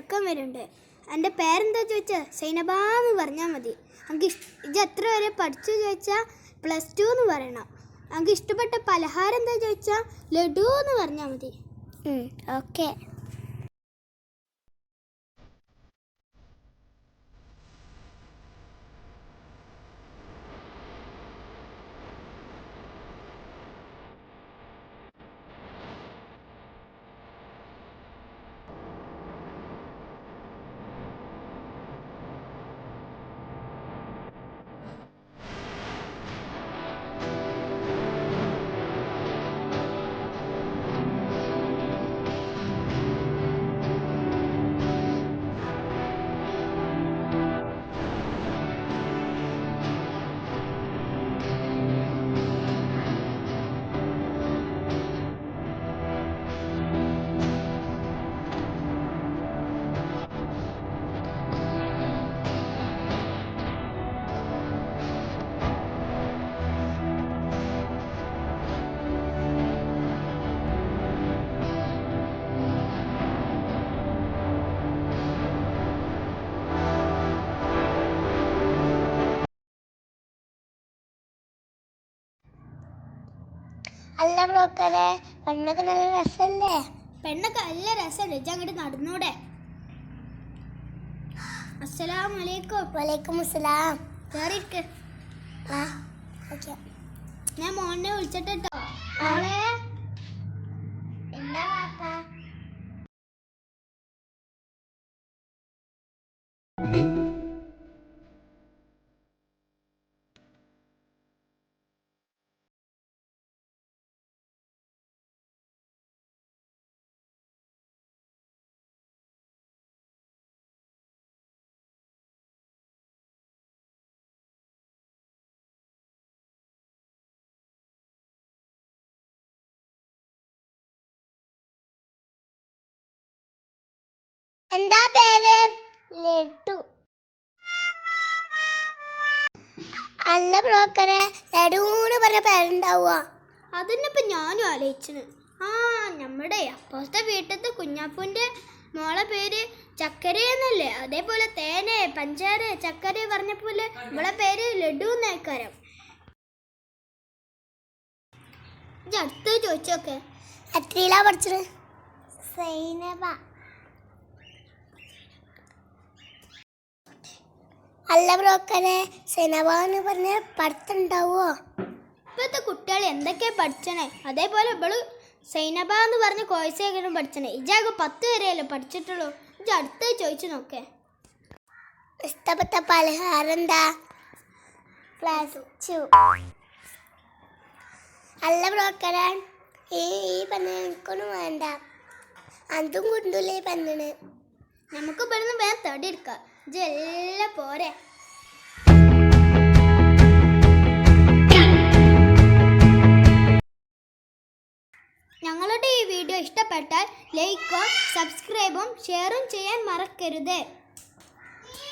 പഠിക്കാൻ വരുന്നുണ്ട്. എൻ്റെ പേരെന്താ ചോദിച്ചാൽ സൈനബ എന്ന് പറഞ്ഞാൽ മതി. നമുക്ക് ഇത് എത്ര വരെ പഠിച്ചു ചോദിച്ചാൽ +2 എന്ന് പറയണം. നമുക്ക് ഇഷ്ടപ്പെട്ട പലഹാരം എന്താ ചോദിച്ചാൽ ലഡു എന്ന് പറഞ്ഞാൽ മതി. ഓക്കെ. അല്ല ബ്രോക്കറെ, പെണ്ണൊക്കെ നല്ല രസമല്ലേ? പെണ്ണൊക്കെ നല്ല രസമല്ലേ? ഇജ്ജ് അങ്ങോട്ട് നടന്നൂടെ? അസ്സലാമലൈക്കും. വലൈക്കും അസ്സലാം. കേറിയിരിക്ക്. ഓക്കെ. ഞാൻ മോനെ വിളിച്ചിട്ടോ. എന്താ വാപ്പ? എന്താ പേര്? ലഡു. അല്ല ബ്രോക്കറെ, ലഡൂന്ന് പറഞ്ഞ പേരുണ്ടാവുക? അതിനിപ്പോൾ ഞാനും ആലോചിച്ചത്. നമ്മുടെ അപ്പോഴത്തെ വീട്ടിലത്തെ കുഞ്ഞാപ്പൂൻ്റെ മോളെ പേര് ചക്കര എന്നല്ലേ? അതേപോലെ തേന് പഞ്ചാര ചക്കര പറഞ്ഞ പോലെ നമ്മളെ പേര് ലഡു എന്നേക്കാരം. അടുത്ത് ചോദിച്ചോക്കെ. എത്രയിലാ പഠിച്ചത്? സൈനബ. അല്ല ബ്രോക്കറെ, സൈനബ എന്ന് പറഞ്ഞ പഠിത്തമുണ്ടാവോ? ഇപ്പോഴത്തെ കുട്ടികൾ എന്തൊക്കെയാ പഠിച്ചണേ? അതേപോലെ ഇവള് സൈനബ എന്ന് പറഞ്ഞ കോഴ്സേക്കാരും പഠിച്ചണേ. ഇജാകെ 10 വരെയല്ലേ പഠിച്ചിട്ടുള്ളൂ. ഇജ് അടുത്ത് ചോദിച്ചു നോക്കേ. ഇഷ്ടപ്പെട്ട പലഹാരം എന്താ? +2. അല്ല ബ്രോക്കറെ, ഈ പെണ്ണ് എനിക്കൊന്നും വേണ്ട. അതും കൊണ്ടല്ലേ ഈ പെണ്ണിന്. നമുക്ക് ഇവിടുന്ന് വേഗം തടി എടുക്കാം. ഇജ് എല്ലാം പോരെ. ഞങ്ങളുടെ ഈ വീഡിയോ ഇഷ്ടപ്പെട്ടാൽ ലൈക്കും സബ്സ്ക്രൈബും ഷെയറും ചെയ്യാൻ മറക്കരുത്.